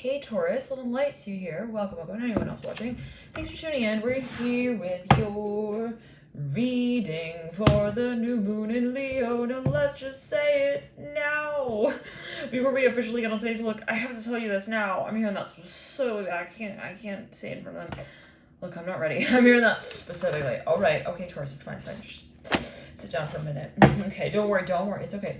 Hey Taurus, Love and Light to you here. Welcome, anyone else watching. Thanks for tuning in. We're here with your reading for the new moon in Leo. Now let's just say it now. Before we officially get on stage, look, I have to tell you this now. I'm hearing that so I can't say it in front of them. Look, I'm not ready. I'm hearing that specifically. Alright, okay, Taurus, it's fine. Just sit down for a minute. Okay, don't worry, it's okay.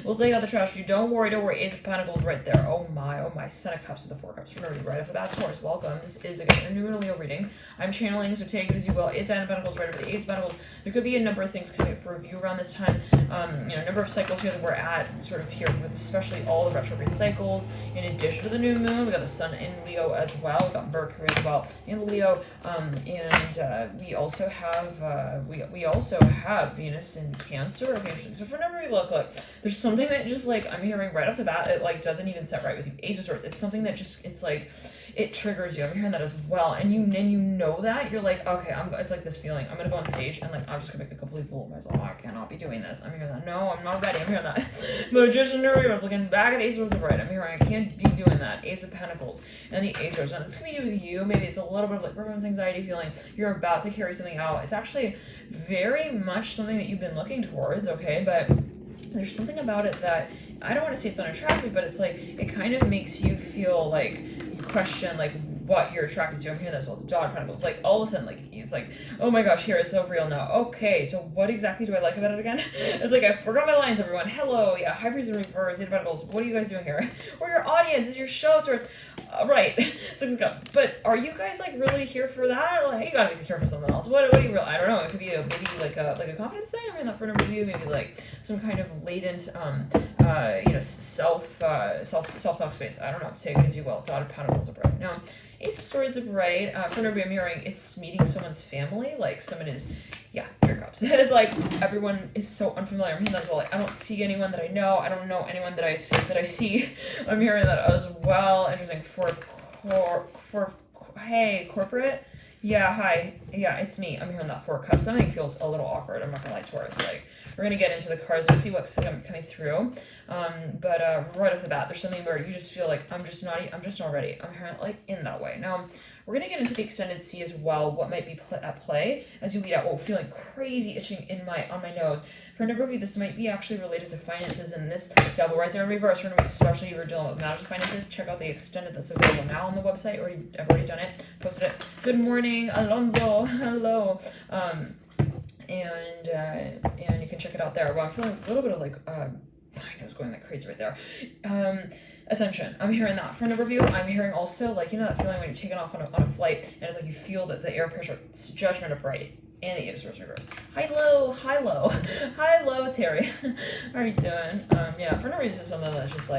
We'll take out the trash for you. Don't worry. Ace of Pentacles right there. Oh my. Sen of Cups to the Four Cups. We're already right after that. Taurus, welcome. This is, again, a new Leo reading. I'm channeling, so take it as you will. It's Nine of Pentacles right over the Ace of Pentacles. There could be a number of things coming up for review around this time. A number of cycles here that we're at, sort of here with especially all the retrograde cycles. In addition to the new moon, we got the Sun in Leo as well. We got Mercury as well in Leo. We also have Venus in Cancer. Okay, interesting. So for number we look, there's something that just I'm hearing right off the bat, it doesn't even set right with you. Ace of Swords. It's something that just it triggers you. I'm hearing that as well, and you know that you're like, okay, it's like this feeling. I'm gonna go on stage and I'm just gonna make a complete fool of myself. I cannot be doing this. I'm hearing that. No, I'm not ready. I'm hearing that. Magician in reverse. Looking back at the Ace of Swords right. I'm hearing I can't be doing that. Ace of Pentacles and the Ace of Swords. And it's gonna be with you. Maybe it's a little bit of performance anxiety feeling. You're about to carry something out. It's actually very much something that you've been looking towards. Okay, but there's something about it that I don't want to say it's unattractive, but it's it kind of makes you feel you question what you're attracted to. I'm hearing that as well. The Dog of Pentacles. All of a sudden, it's oh my gosh, here, it's so real now. Okay, so what exactly do I like about it again? It's I forgot my lines, everyone. Hello, yeah, High Priest in reverse, Eight of Pentacles. What are you guys doing here? We're your audience. It's your show. It's right. Six of Cups. But are you guys really here for that? Or you gotta be here for something else. What are you real? I don't know. It could be maybe a confidence thing. I mean, that for number review, maybe some kind of latent self talk space. I don't know. Take it as you will. Dot of Pentacles upright. Now, Ace of Swords upright. For number, I'm hearing it's meeting someone's family. Someone is, yeah, here it comes. It is everyone is so unfamiliar. I'm hearing that as well. I don't see anyone that I know. I don't know anyone that I see. I'm hearing that as well. Interesting. Hey, corporate. Yeah, hi. Yeah, it's me. I'm hearing that Four of Cups. Something feels a little awkward. I'm not gonna lie, Taurus. We're gonna get into the cards. We'll see what's coming through. But right off the bat, there's something where you just feel I'm just not ready. I'm hearing in that way. Now, we're gonna get into the extended C as well. What might be at play as you lead out? Oh, feeling crazy itching on my nose. For a number of you, this might be actually related to finances. And this Devil right there in reverse. Especially if you're dealing with matters of finances, check out the extended that's available now on the website. I've already done it. Posted it. Good morning, Alonzo. Hello. And you can check it out there. Well, I'm feeling a little bit of my nose going crazy right there. Ascension. I'm hearing that. For a number of you, I'm hearing also that feeling when you're taking off on a flight and it's you feel that the air pressure. It's Judgment upright and the Eight of Swords reverse. Hi low, Terry. How are you doing? Yeah. For no reason, this is something that's just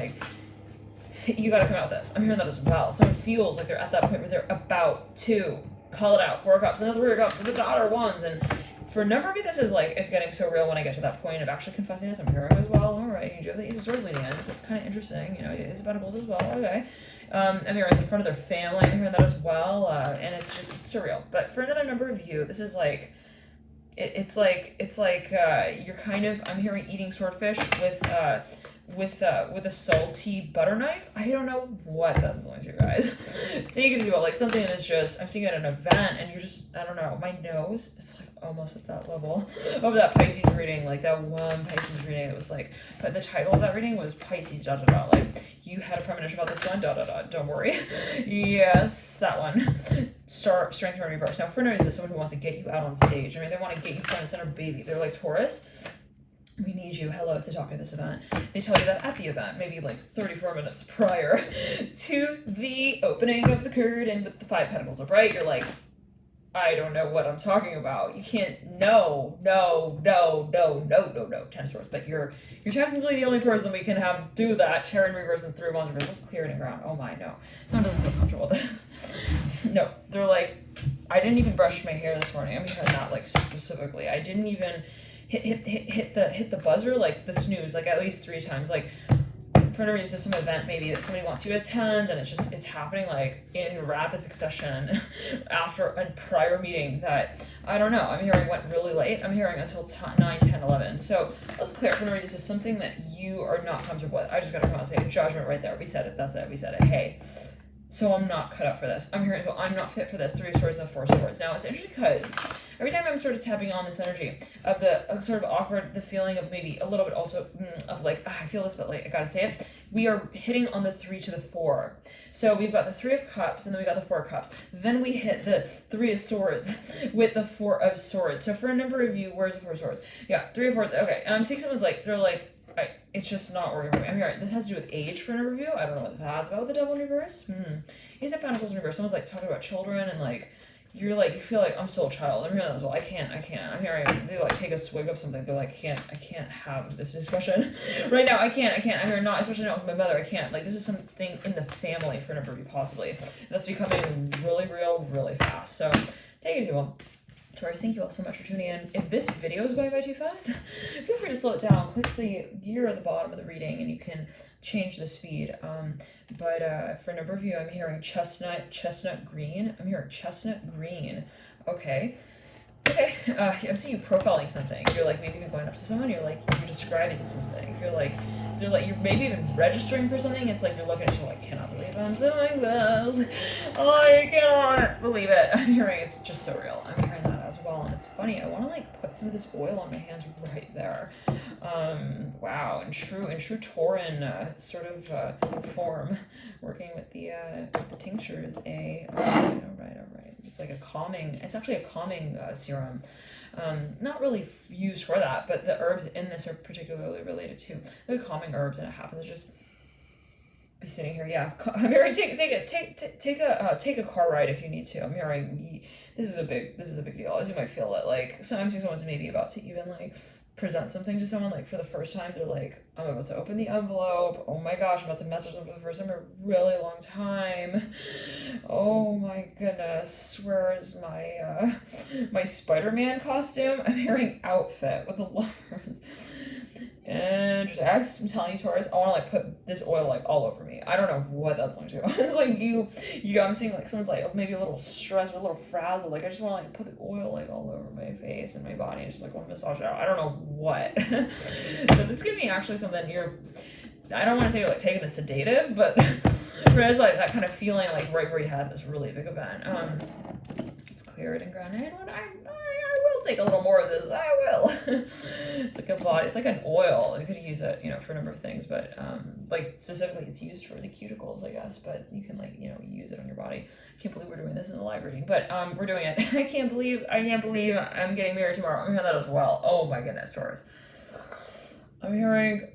you gotta come out with this. I'm hearing that as well. Someone feels they're at that point where they're about to call it out. Four of Cups, another Three of Cups, the Daughter of Wands, and for a number of you, this is it's getting so real when I get to that point of actually confessing this. I'm hearing as well. All right, you do have the Ace of Swords leading in, so it's kind of interesting. Ace of Pentacles as well. Okay. I'm hearing it's in front of their family. I'm hearing that as well, and it's surreal. But for another number of you, this is it's you're kind of, I'm hearing eating swordfish with a salty butter knife. I don't know what that's like to you guys. Take it to go something that's just, I'm seeing it at an event and you're just, I don't know, my nose, it's almost at that level of that Pisces reading, that one Pisces reading that was but the title of that reading was Pisces, you had a premonition about this one, don't worry. Yes, that one. Strength in reverse. Now, for no reason, someone who wants to get you out on stage. I mean, they want to get you front and center, baby. They're Taurus. We need you, to talk at this event. They tell you that at the event, maybe 34 minutes prior to the opening of the curtain with the Five Pentacles upright, you're I don't know what I'm talking about. You can't, no, 10 swords, but you're technically the only person we can have do that. Chair in reverse and Three of Wands reverse. Let's clear it in ground. Oh my, no. Someone doesn't feel comfortable with this. No, they're I didn't even brush my hair this morning. I'm hearing that specifically. I didn't even hit the buzzer, the snooze, at least 3 times. For no reason, some event maybe that somebody wants you to attend, and it's happening in rapid succession after a prior meeting that, I don't know, I'm hearing went really late. I'm hearing until 9, 10, 11. So let's clear for no reason, this is something that you are not comfortable with. I just gotta come out and say Judgment right there. We said it. That's it. We said it. Hey, so I'm not cut out for this. I'm hearing, so I'm not fit for this. Three of Swords and the Four of Swords. Now, it's interesting because every time I'm sort of tapping on this energy of the sort of awkward, the feeling of maybe a little bit also of like, I feel this, but like, I gotta say it. We are hitting on the 3 to the 4. So we've got the 3 of Cups, and then we got the 4 of Cups. Then we hit the 3 of Swords with the 4 of Swords. So for a number of you, where's the 4 of Swords? Yeah, 3 of 4. Okay, and I'm seeing someone's like, they're like, it's just not working for me. I'm hearing this has to do with age for an overview. I don't know what that's about with the Devil in reverse. Ace of Pentacles in reverse. Someone's like talking about children and like you're like you feel like I'm still a child. I'm hearing that as well. I can't. I'm hearing they like take a swig of something. They're like I can't have this discussion right now. I can't. I'm hearing not, especially not with my mother. I can't. Like this is something in the family for an overview possibly that's becoming really real really fast. So take it as you will. Taurus, thank you all so much for tuning in. If this video is going by too fast, feel free to slow it down. Click the gear at the bottom of the reading and you can change the speed. But for a number of you, I'm hearing chestnut green. I'm hearing chestnut green. Okay. I'm seeing you profiling something. You're like maybe even going up to someone. You're like you're describing something. You're like you're maybe even registering for something. It's like you're looking at you like, I cannot believe I'm doing this. I cannot believe it. I'm hearing it's just so real. I'm hearing that as well, and it's funny. I want to like put some of this oil on my hands right there. Wow, in true Tauran sort of form, working with the tinctures. All right. It's like a calming. It's actually a calming serum. Not really used for that, but the herbs in this are particularly related to the calming herbs, and it happens to just be sitting here. Yeah, I'm hearing take a car ride if you need to. I'm hearing this is a big deal, as you might feel it. Like sometimes someone's maybe about to even like present something to someone like for the first time. They're like, I'm about to open the envelope. Oh my gosh, I'm about to message them for the first time in a really long time. Oh my goodness, where is my my Spider-Man costume? I'm hearing outfit with the lovers. Interesting. I'm telling you, Taurus, I want to like put this oil like all over me. I don't know what that's going to do. It's like you. I'm seeing like someone's like maybe a little stressed or a little frazzled. Like I just want to like put the oil like all over my face and my body and just like want to massage it out. I don't know what. So this could be actually something I don't want to say you're like taking a sedative, but it's like that kind of feeling like right where you had this really big event. Let's clear it and ground it. I will take a little more of this. I will. It's like a body. It's like an oil. You could use it, for a number of things, but like specifically, it's used for the cuticles, I guess. But you can use it on your body. I can't believe we're doing this in the live reading, but we're doing it. I can't believe I'm getting married tomorrow. I'm hearing that as well. Oh my goodness, Taurus. I'm hearing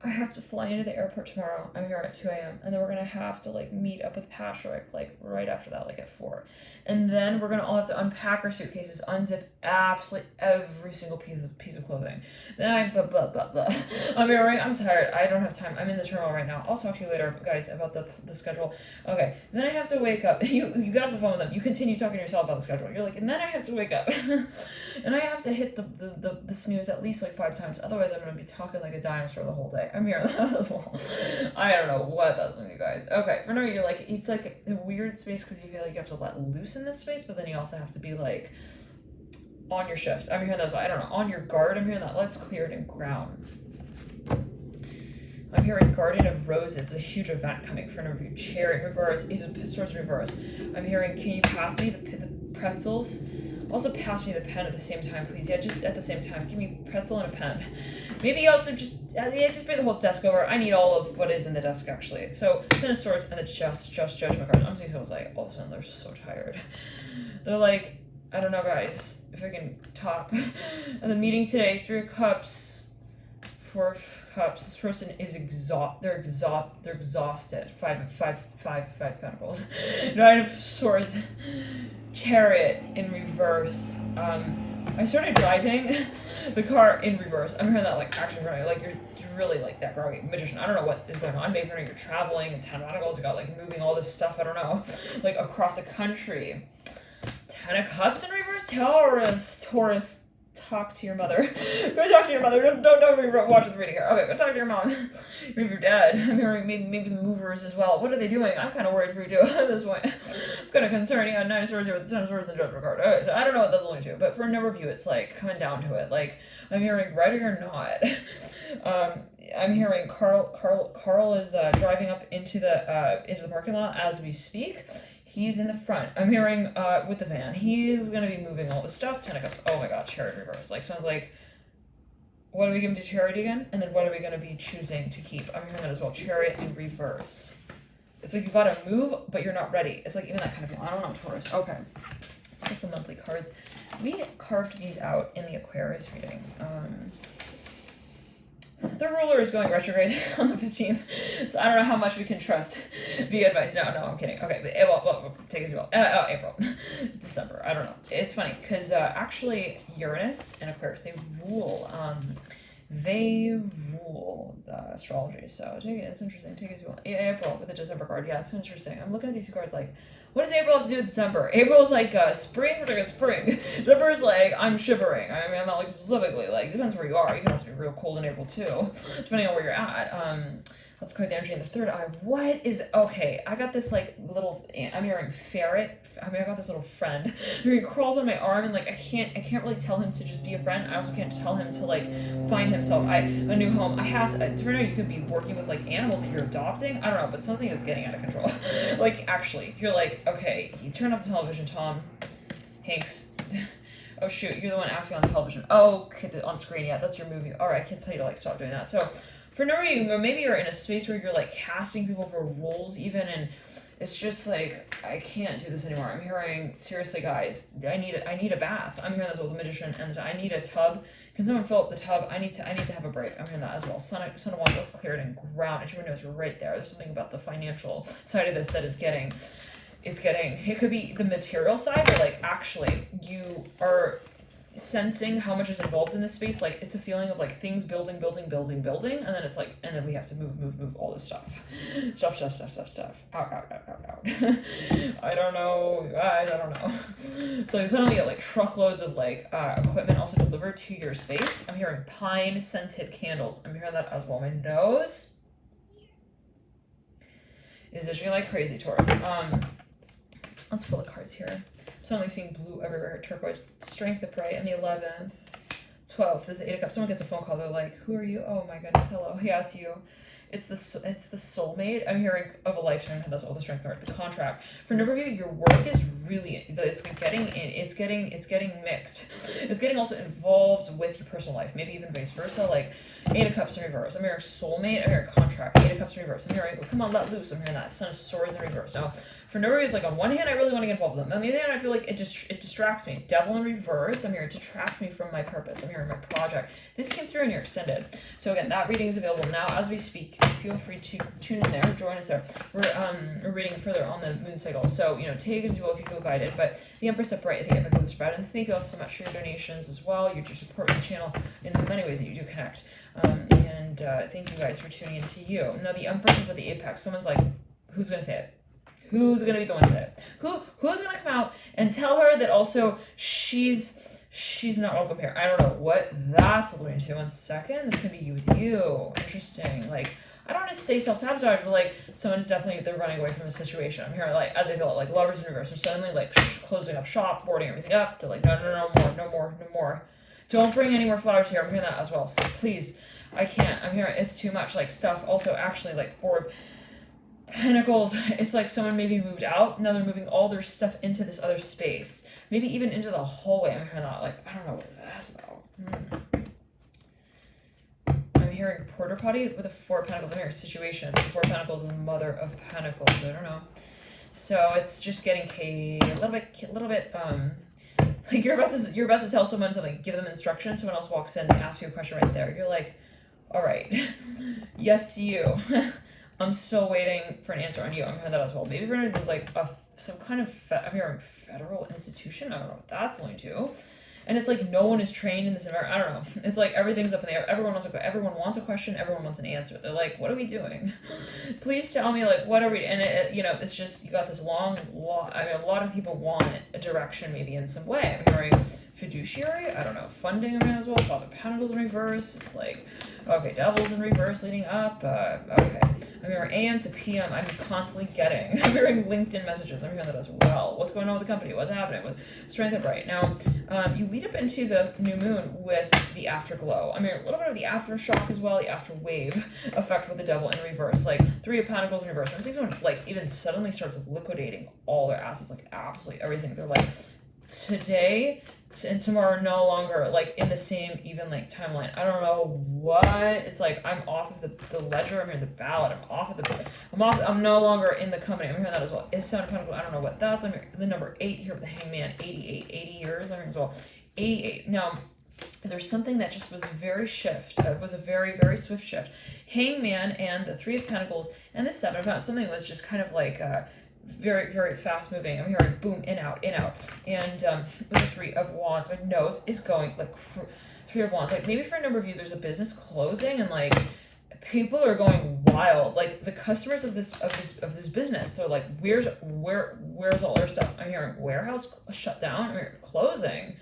I have to fly into the airport tomorrow. I'm here at 2 a.m. And then we're going to have to meet up with Patrick right after that, at 4. And then we're going to all have to unpack our suitcases, unzip absolutely every single piece of clothing. Then blah, blah, blah, blah. I'm here, right? I'm tired. I don't have time. I'm in the terminal right now. I'll talk to you later, guys, about the schedule. Okay. Then I have to wake up. You get off the phone with them. You continue talking to yourself about the schedule. You're like, and then I have to wake up. And I have to hit the snooze at least 5 times. Otherwise, I'm going to be talking like a dinosaur the whole day. I'm here as well. I don't know what that's with you guys. Okay, for now you're it's like a weird space because you feel like you have to let loose in this space, but then you also have to be on your shift. I'm hearing that. I don't know, on your guard. I'm hearing that. Let's clear it and ground. I'm hearing Garden of Roses, a huge event coming for number 2. Chariot in reverse, Ace of Swords in reverse. I'm hearing, can you pass me the pretzels? Also pass me the pen at the same time, please. Yeah, just at the same time. Give me pretzel and a pen. Maybe also just bring the whole desk over. I need all of what is in the desk, actually. So, Ten of Swords and the just judgment card. I'm seeing someone's all of a sudden they're so tired. They're like, I don't know, guys, if I can talk. And the meeting today, 3 of Cups, 4 of Cups. This person is They're exhausted. 5 of Pentacles. 9 of Swords. Chariot in reverse. I started driving the car in reverse. I'm hearing that actually running. You're really that groggy magician. I don't know what is going on. Maybe you're traveling and 10 of Pentacles. You got moving all this stuff. I don't know, across the country. 10 of Cups in reverse. Taurus. Talk to your mother. Go talk to your mother. Don't watch the reading here. Okay, go talk to your mom. Maybe your dad. I'm hearing maybe the movers as well. What are they doing? I'm kind of worried for you too at this point. I'm kind of concerned. You got 9 of Swords here with the 10 of Swords and the Judgment card. Okay, so I don't know what that's only to, but for a number of you, it's coming down to it. I'm hearing ready or not. I'm hearing Carl is driving up into the parking lot as we speak. He's in the front. I'm hearing with the van. He's gonna be moving all the stuff. 10 of Cups. Oh my God, Chariot reverse. Like sounds like, what are we giving to Chariot again? And then what are we gonna be choosing to keep? I'm hearing that as well. Chariot in reverse. It's like you gotta move, but you're not ready. It's like even that kind of thing. I don't know, Taurus. Okay. Let's put some monthly cards. We carved these out in the Aquarius reading. The ruler is going retrograde on the 15th, so I don't know how much we can trust the advice. No, I'm kidding. Okay, but well, take it as well. April, December. I don't know. It's funny because actually Uranus and Aquarius they rule the astrology. So take it. It's interesting. Take it as well. April with the December card. Yeah, it's interesting. I'm looking at these two cards like, what does April have to do with December? April's like spring, we're talking spring. December's like, I'm shivering. I mean, I'm not like specifically, like, depends where you are. You can also be real cold in April too, depending on where you're at. Let's clear the energy in the third eye. What is, okay, I got this like little, I'm hearing ferret. I mean, I got this little friend. He crawls on my arm and like, I can't really tell him to just be a friend. I also can't tell him to like find himself a new home. I have, for now you could be working with like animals that you're adopting. I don't know, but something is getting out of control. Like actually, you're like, okay, you turn off the television, Tom Hanks. Oh shoot, you're the one acting on television. Oh, on screen, yeah, that's your movie. All right, I can't tell you to like stop doing that. So for no reason, maybe you're in a space where you're like casting people for roles even, and it's just like, I can't do this anymore. I'm hearing, seriously guys, I need a bath. I'm hearing this with the Magician, and I need a tub. Can someone fill up the tub? I need to have a break. I'm hearing that as well. Son of Wands, let's clear it and ground. Everyone knows right there. There's something about the financial side of this that is getting, it could be the material side, but like actually you are sensing how much is involved in this space. Like it's a feeling of like things building, and then it's like, and then we have to move all this stuff. Out. I don't know. So you suddenly get like truckloads of like equipment also delivered to your space. I'm hearing pine scented candles. I'm hearing that as well. My nose is itching like crazy, Taurus. Let's pull the cards here. I'm suddenly seeing blue everywhere. Turquoise, strength of prey, and the 11th, 12th. This is the 8 of Cups. Someone gets a phone call. They're like, "Who are you?" Oh my goodness, hello. Yeah, it's you. It's the soulmate. I'm hearing of a lifetime. That's all the strength card. The contract. For a number of you, your work is really, it's getting mixed. It's getting also involved with your personal life. Maybe even vice versa. Like 8 of Cups in reverse. I'm hearing soulmate. I'm hearing contract. 8 of Cups in reverse. I'm hearing, come on, let loose. I'm hearing that. Son of Swords in reverse. Now, for no reason, like on one hand, I really want to get involved with them. On the other hand, I feel like it distracts me. Devil in reverse. I'm hearing it detracts me from my purpose. I'm hearing my project. This came through in your extended. So again, that reading is available now as we speak. Feel free to tune in there, join us there. We're reading further on the moon cycle. So, take it as well if you feel guided. But the Empress upright at the apex of the spread. And thank you all so much for your donations as well. Your support of the channel in the many ways that you do connect. And thank you guys for tuning in to you. Now the Empress is at the apex. Someone's like, who's gonna say it? Who's gonna be the one to say it? Who's gonna come out and tell her that also she's not welcome here? I don't know what that's alluding to. 1 second. This could be you with you. Interesting. Like, I don't want to say self-sabotage, but like someone is definitely, they're running away from a situation. I'm hearing like, as I feel it, like lovers in reverse are suddenly like closing up shop, boarding everything up. They're like, no more. Don't bring any more flowers here. I'm hearing that as well. So please, I can't. I'm hearing it's too much like stuff. Also, actually, like for Pentacles, it's like someone maybe moved out. Now they're moving all their stuff into this other space. Maybe even into the hallway. I'm hearing that. Like, I don't know what that's about. I'm hearing porter potty with a 4 of Pentacles. I'm hearing situation. 4 of Pentacles is the Mother of Pentacles. I don't know. So it's just getting a little bit. Like you're about to tell someone something, give them instructions. Someone else walks in, they ask you a question right there. You're like, all right, yes to you. I'm still waiting for an answer on you. I'm hearing that as well. Maybe for instance, like some kind of I'm hearing federal institution. I don't know what that's going to. And it's like no one is trained in this environment. I don't know. It's like everything's up in the air. Everyone wants a question. Everyone wants an answer. They're like, what are we doing? Please tell me, like, what are we? And it's just, you got this long. I mean, a lot of people want a direction maybe in some way. I'm hearing fiduciary, I don't know, funding around as well, Father Pentacles in reverse, it's like, okay, Devil's in reverse leading up, okay, I'm hearing AM to PM, I'm constantly getting, I'm hearing LinkedIn messages, I'm hearing that as well, what's going on with the company, what's happening with Strength and Bright. Now, you lead up into the new moon with the afterglow, I'm hearing a little bit of the aftershock as well, the after wave effect with the Devil in reverse, like 3 of Pentacles in reverse, I'm seeing someone like even suddenly starts liquidating all their assets, like absolutely everything, they're like, today and tomorrow no longer like in the same even like timeline. I don't know what it's like. I'm off of the ledger. I'm in the ballot. I'm no longer in the company. I'm hearing that as well. It's 7 of Pentacles. I don't know what that's. I'm hearing the number 8 here with the Hangman. 88, 80 years. I'm hearing as well. 88. Now there's something that just was very shift. It was a very, very swift shift. Hangman and the 3 of Pentacles and the 7 of Pentacles. Something was just kind of like very, very fast moving. I'm hearing boom, in, out. And with the 3 of Wands, my nose is going like 3 of Wands. Like maybe for a number of you, there's a business closing and like people are going wild. Like the customers of this business, they're like, where's all their stuff? I'm hearing warehouse shut down. I'm hearing closing.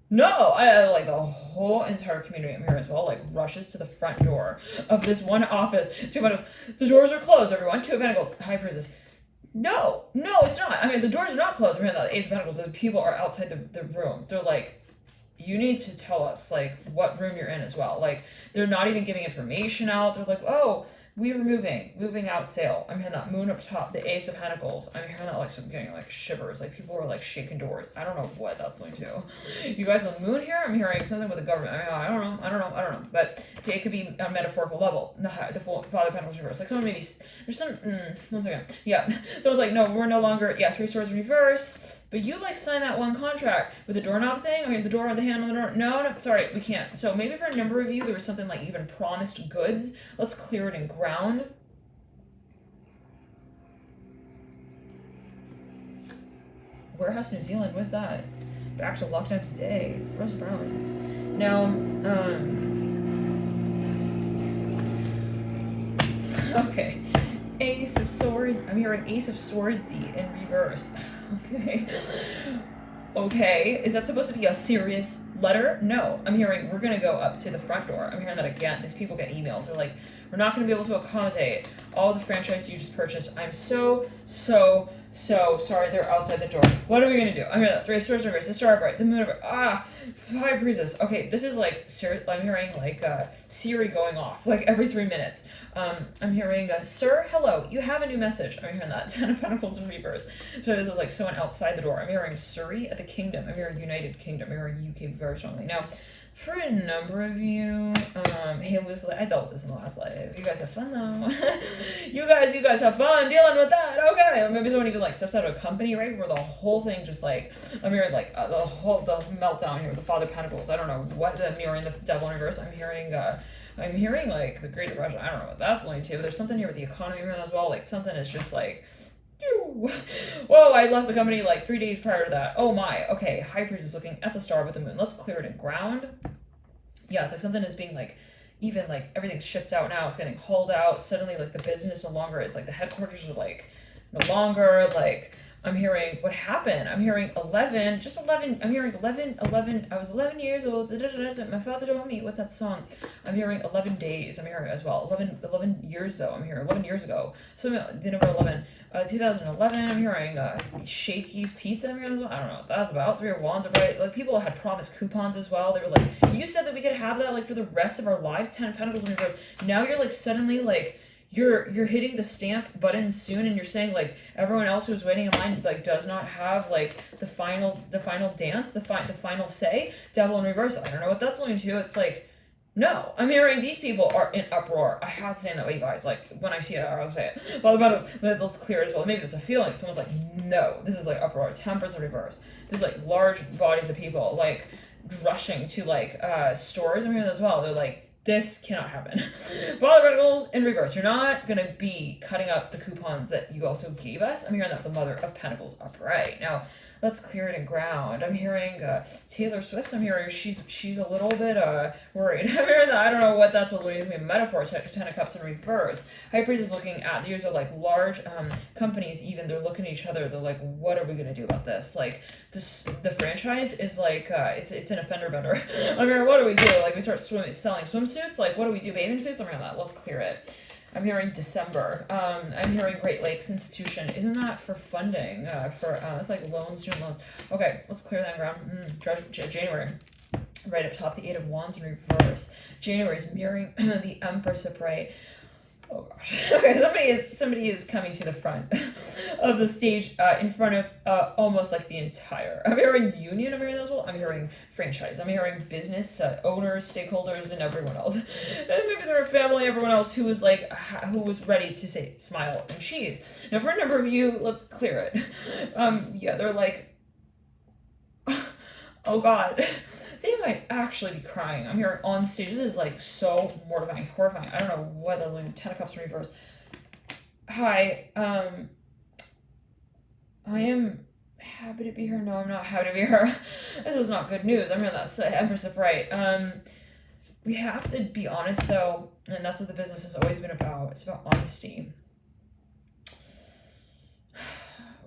No, I like the whole entire community I'm here as well, like rushes to the front door of this one office. 2 of Pentacles. The doors are closed, everyone. 2 of Pentacles. High priestess. No, it's not. I mean, the doors are not closed. I'm hearing that the Ace of Pentacles, the people are outside the room. They're like, you need to tell us, like, what room you're in as well. Like, they're not even giving information out. They're like, oh, we were moving out sale. I'm hearing that moon up top, the Ace of Pentacles. I'm hearing that, like, so I'm getting, like, shivers. Like, people are, like, shaking doors. I don't know what that's going to. You guys on the moon here? I'm hearing something with the government. I don't know. But it could be a metaphorical level. The full Father of Pentacles reverse. Like, someone maybe, there's some, one second. Yeah. Someone's like, no, we're no longer, 3 swords in reverse. But you, like, signed that one contract with the doorknob thing? I mean, the door, the hand on the door. No, sorry, we can't. So maybe for a number of you, there was something like even promised goods. Let's clear it in ground. Warehouse New Zealand, what's that? Back to lockdown today. Rose Brown. Now, okay. Ace of Swords. I'm hearing Ace of Swordsy in reverse. Okay. Is that supposed to be a serious letter? No. I'm hearing we're going to go up to the front door. I'm hearing that again. These people get emails. They're like, we're not going to be able to accommodate all the franchise you just purchased. I'm so sorry. They're outside the door. What are we going to do? I'm hearing that 3 of Swords in reverse. The Star Bright. The Moon of High Priestess. Okay, this is like, I'm hearing like Siri going off like every 3 minutes. I'm hearing, sir, hello, you have a new message. I'm hearing that 10 of Pentacles in reverse. So this was like someone outside the door. I'm hearing Surrey at the Kingdom. I'm hearing United Kingdom. I'm hearing UK very strongly. Now, for a number of you, hey, Lucy, I dealt with this in the last life. You guys have fun though. you guys have fun dealing with that. Okay, or maybe someone even like steps out of a company right where the whole thing just like, I'm hearing like the meltdown here with the Father of Pentacles. I don't know what the mirroring the Devil in reverse. I'm hearing like the Great Depression. I don't know what that's linked to. There's something here with the economy as well. Like something is just like, whoa, I left the company like 3 days prior to that. Oh my, okay, High Priest is looking at the star with the moon. Let's clear it in ground. Yeah, it's like something is being like, even like everything's shipped out now, it's getting hauled out. Suddenly like the business no longer, it's like the headquarters are like no longer like, I'm hearing what happened. I'm hearing 11, just 11. I'm hearing 11. I was 11 years old. My father told me, what's that song? I'm hearing 11 days. I'm hearing as well. 11 years though. I'm hearing 11 years ago. So the number 11, 2011. I'm hearing Shakey's Pizza. I'm hearing as well. I don't know what that's about. 3 of Wands are right. Like people had promised coupons as well. They were like, you said that we could have that like for the rest of our lives. 10 of Pentacles in reverse. Now you're like suddenly like, you're hitting the stamp button soon and you're saying like everyone else who's waiting in line like does not have like the final dance, the final say. Devil in reverse. I don't know what that's leading to. It's like, no, I'm hearing these people are in uproar. I have to say that way, you guys. Like when I see it, I'll say it. Well, let's clear as well. Maybe it's a feeling. Someone's like, no, this is like uproar. Temperance in reverse. There's like large bodies of people like rushing to like stores. I'm hearing that as well. They're like, this cannot happen. Father of Pentacles in reverse. You're not going to be cutting up the coupons that you also gave us. I'm hearing that the Mother of Pentacles upright. Now, let's clear it and ground. I'm hearing Taylor Swift. I'm hearing she's a little bit worried. I'm hearing that. I don't know what that's alluding to. Be a metaphor. Ten of Cups in reverse. High Priest is looking at, these are like large companies even. They're looking at each other. They're like, what are we going to do about this? Like, the franchise is like, it's an offender bender. I'm hearing, what do we do? Like, we start selling swimsuits? Like, what do we do? Bathing suits? I'm hearing that. Let's clear it. I'm hearing December. I'm hearing Great Lakes Institution. Isn't that for funding? It's like loans, student loans. Okay, let's clear that ground. January. Right up top, the Eight of Wands in reverse. January is mirroring the Empress upright. Oh gosh. Okay, somebody is coming to the front of the stage in front of almost like the entire. I'm hearing union, I'm hearing those. I'm hearing franchise. I'm hearing business owners, stakeholders, and everyone else. And maybe they're a family, everyone else who was like, who was ready to say smile and cheese. Now for a number of you, let's clear it. Yeah, they're like, oh God. They might actually be crying. I'm hearing on stage. This is like so mortifying, horrifying. I don't know what that's like. 10 of Cups in reverse. Hi. I am happy to be here. No, I'm not happy to be here. This is not good news. I'm hearing that Empress upright. We have to be honest though, and that's what the business has always been about. It's about honesty.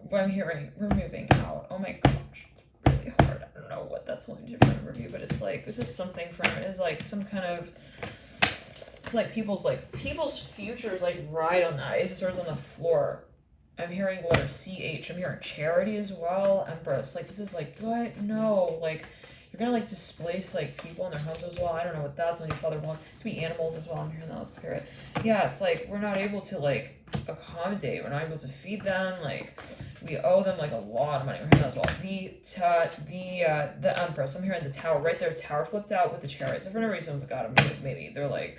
What I'm hearing, we're moving out. Oh my gosh. Really hard. I don't know what that's going to do for a review, but it's like, this is something from, it's like some kind of, it's like people's futures like ride on that. Ace of Swords on the floor. I'm hearing letter CH. I'm hearing charity as well. Empress. Like, this is like, what? No. Like, you're gonna like displace like people in their homes as well. I don't know what that's when your father wants to be animals as well. I'm hearing that. Let's clear it. Yeah, it's like we're not able to like accommodate. We're not able to feed them. Like, we owe them like a lot of money. I'm hearing that as well. The Empress. I'm hearing the Tower right there. Tower flipped out with the Chariot. So for no reason, it's got them. Maybe they're like,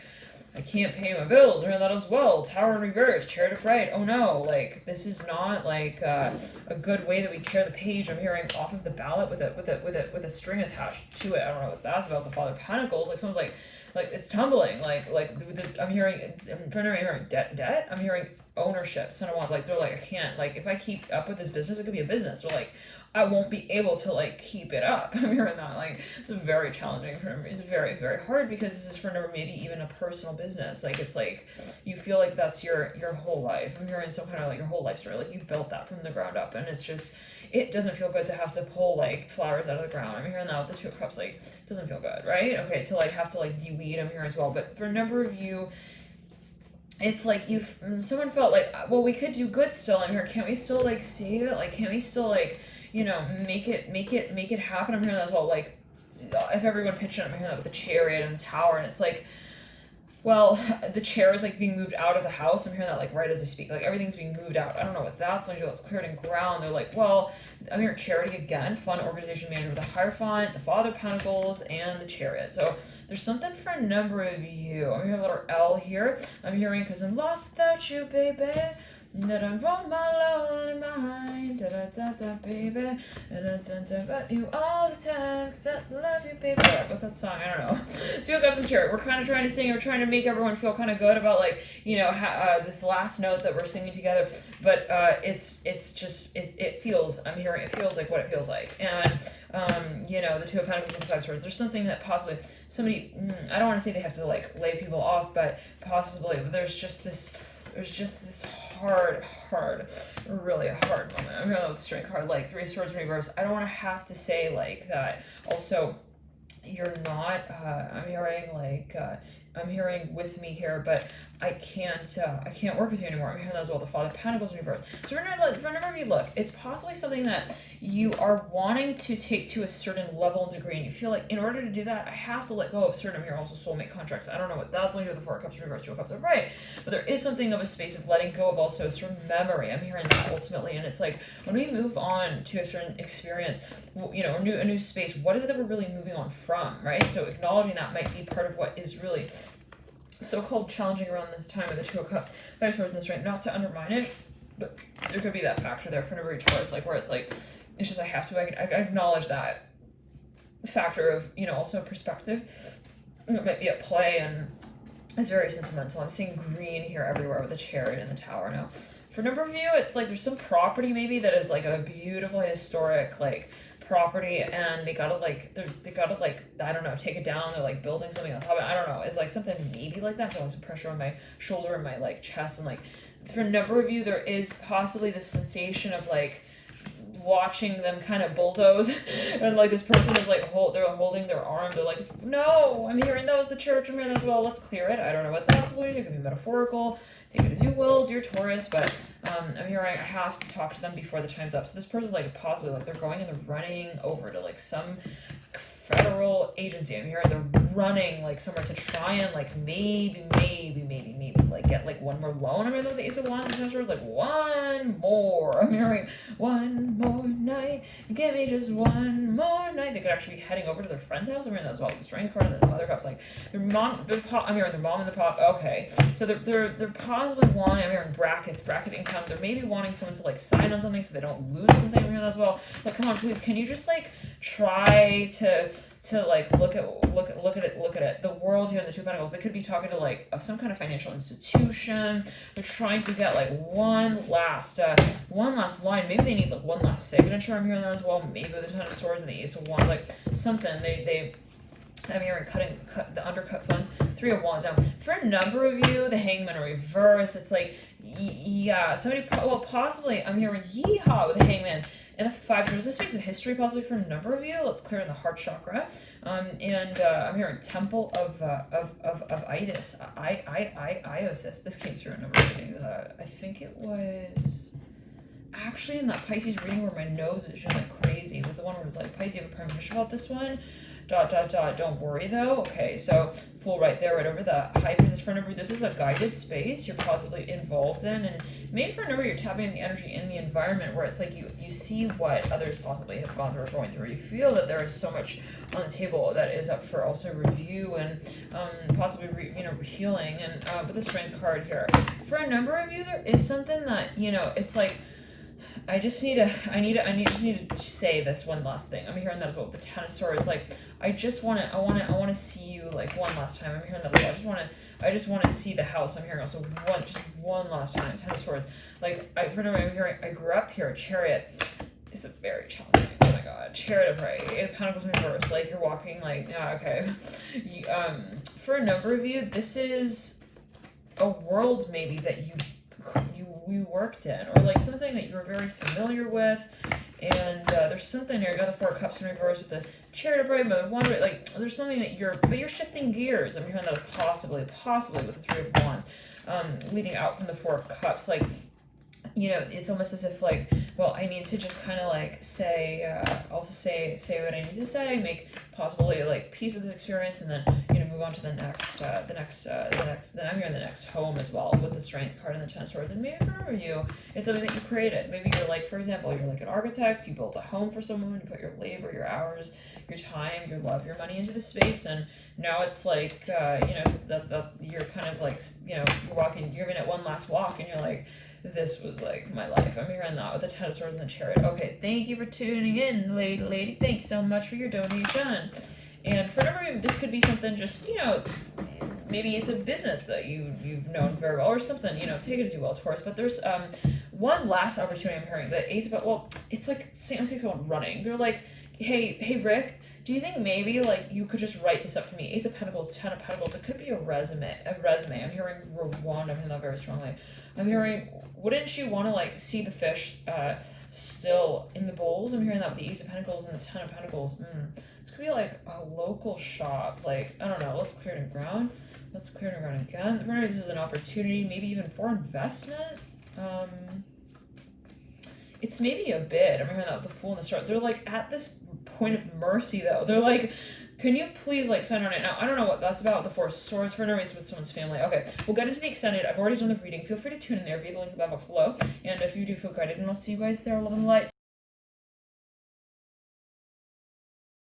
I can't pay my bills. I'm hearing that as well. Tower in reverse. Chariot upright. Oh no! Like, this is not like a good way that we tear the page. I'm hearing off of the ballot with a string attached to it. I don't know what that's about. The Father of Pentacles. Like someone's like it's tumbling. I'm hearing debt. I'm hearing ownership. Son of Wands. Like they're like, I can't. Like if I keep up with this business, it could be a business. They're like, I won't be able to like keep it up. I'm hearing that. Like it's very challenging for me. It's very, very hard because this is for maybe even a personal business. Like it's like you feel like that's your whole life. I'm hearing some kind of like your whole life story. Like you built that from the ground up, and it's just it doesn't feel good to have to pull like flowers out of the ground. I'm hearing that with the Two of Cups. Like it doesn't feel good, right? Okay, to like have to like de-weed. I'm hearing as well. But for a number of you, it's like someone felt like, well, we could do good still. I'm here. Can't we still like save it? Like, can't we still like, you know, make it happen? I'm hearing that as well. Like, if everyone pitched in, I'm hearing that with the Chariot and the Tower, and it's like, well, the chair is like being moved out of the house. I'm hearing that like right as I speak. Like everything's being moved out. I don't know what that's going to do. It's cleared in ground. They're like, well, I'm hearing charity again, fun organization manager with the Hierophant, the Father of Pentacles, and the Chariot. So there's something for a number of you. I'm hearing a letter L here. I'm hearing because I'm lost without you, baby. That I'm from my lonely mind, baby, about you all the time, cause I love you, baby. What's that song? I don't know. Two of Cups and Chariot. We're kind of trying to sing, we're trying to make everyone feel kind of good about like, you know, this last note that we're singing together, but it feels, I'm hearing, it feels like what it feels like. And, you know, the Two of Pentacles and the Five of Swords, there's something that possibly somebody, I don't want to say they have to like lay people off, but possibly there's just this hard, really hard moment. I'm going with the Strength card, like Three of Swords in reverse. I don't want to have to say like that. Also, you're not, I'm hearing with me here, but I can't work with you anymore. I'm hearing that as well. The Father of Pentacles in reverse. So for a number of you, look, it's possibly something that you are wanting to take to a certain level and degree, and you feel like in order to do that, I have to let go of certain, I'm hearing also soulmate contracts. I don't know what that's going to do with the Four of Cups in reverse, Two of Cups upright, but there is something of a space of letting go of also a certain memory. I'm hearing that ultimately, and it's like when we move on to a certain experience, you know, a new space, what is it that we're really moving on from, right? So acknowledging that might be part of what is really so-called challenging around this time with the Two of Cups, Five of Swords in the Strength, not to undermine it, but there could be that factor there for every Taurus, like where it's like, it's just I acknowledge that factor of, you know, also perspective. it might be at play, and it's very sentimental. I'm seeing green here everywhere with the chariot and the tower now. For a number of you, it's like there's some property maybe that is like a beautiful historic like property, and they gotta like they gotta like, I don't know, take it down. They're like building something on top of it. I don't know. It's like something maybe like that. I'm feeling some pressure on my shoulder and my like chest, and like for a number of you, there is possibly this sensation of like watching them kind of bulldoze, and like this person is like they're holding their arm. They're like, no, I'm hearing that was the church. I'm hearing that as well. Let's clear it. I don't know what that's alluding to. It could be metaphorical. Take it as you will, dear Taurus. But I'm hearing I have to talk to them before the time's up. So this person's like possibly like they're going and they're running over to like some federal agency. I'm hearing they're running like somewhere to try and like maybe like get like one more loan. I'm hearing the Ace of Wands is like one more. I'm hearing one more night. Give me just one more night. They could actually be heading over to their friend's house. I'm hearing that as well. The Strength card and the Mother Cups, like their mom, I'm hearing their mom in the pop. Okay, so they're possibly wanting. I'm hearing bracket income. They're maybe wanting someone to like sign on something so they don't lose something. I'm hearing that as well. Like, come on, please, can you just like try to like look at it. The world here in the Two of Pentacles, they could be talking to like some kind of financial institution. They're trying to get like one last line. Maybe they need like one last signature. I'm hearing that as well. Maybe the Ten of Swords and the Ace of Wands, like something I'm hearing cut the undercut funds. Three of Wands. Now, for a number of you, the Hangman in reverse. It's like, yeah, somebody, well, possibly, I'm hearing yeehaw with the Hangman. And the Five, there's a space of history possibly for a number of you. Let's clear in the heart chakra. And I'm hearing Temple of Itis. Iosis. This came through a number of readings. I think it was actually in that Pisces reading where my nose is just like crazy. It was the one where it was like, Pisces, you have a premonition about this one. ... Don't worry though. Okay, so full right there, right over the High Priestess. For a number, this is a guided space you're possibly involved in, and maybe for a number, you're tapping in the energy in the environment where it's like you see what others possibly have gone through or going through. You feel that there is so much on the table that is up for also review and possibly healing. And with the Strength card here, for a number of you, there is something that it's like, I just need to say this one last thing. I'm hearing that as well with the Ten of Swords. Like, I want to see you like one last time. I'm hearing that as well. I just want to see the house. I'm hearing also one last time. Ten of Swords. Like, I'm hearing. I grew up here. Chariot. It's a very challenging. Oh my God. Chariot of right. Eight of Pentacles in reverse. Like, you're walking like, yeah, okay. For a number of you, this is a world maybe that you worked in, or like something that you were very familiar with, and there's something here. You got the Four of Cups in reverse with the Chariot of Right, but wonder, like there's something that you're shifting gears. I'm hearing that possibly with the Three of Wands, leading out from the Four of Cups. Like, it's almost as if like, well, I need to just kind of like say what I need to say, make possibly like peace with this experience, and then move on to the next. Then I'm here in the next home as well with the Strength card and the Ten of Swords. And maybe for you, it's something that you created. Maybe you're like, for example, you're like an architect. You built a home for someone. You put your labor, your hours, your time, your love, your money into the space, and now it's like that you're kind of like you're walking. You're giving it one last walk, and you're like, this was like my life. I'm hearing that with the Ten of Swords and the Chariot. Okay, thank you for tuning in, lady. Thank you so much for your donation. And for number, this could be something just, maybe it's a business that you've known very well or something, take it as you will, Taurus. But there's one last opportunity I'm hearing. The Ace of, well, it's like, I'm seeing someone running. They're like, hey, Rick, do you think maybe like you could just write this up for me? Ace of Pentacles, Ten of Pentacles. It could be a resume. I'm hearing Rwanda. I'm hearing that very strongly. I'm hearing, wouldn't you want to like see the fish still in the bowls? I'm hearing that with the Ace of Pentacles and the Ten of Pentacles. This could be like a local shop. Like, I don't know. Let's clear the ground. Let's clear the ground again. Remember, this is an opportunity, maybe even for investment. It's maybe a bid. I'm hearing that with the Fool and the Star. They're like at this point of mercy though. They're like, can you please like sign on it now? I don't know what that's about. The Four of Swords for no reason with someone's family. Okay, we'll get into the extended. I've already done the reading. Feel free to tune in there via the link in the box below. And if you do feel guided, and I'll see you guys there. Love and light.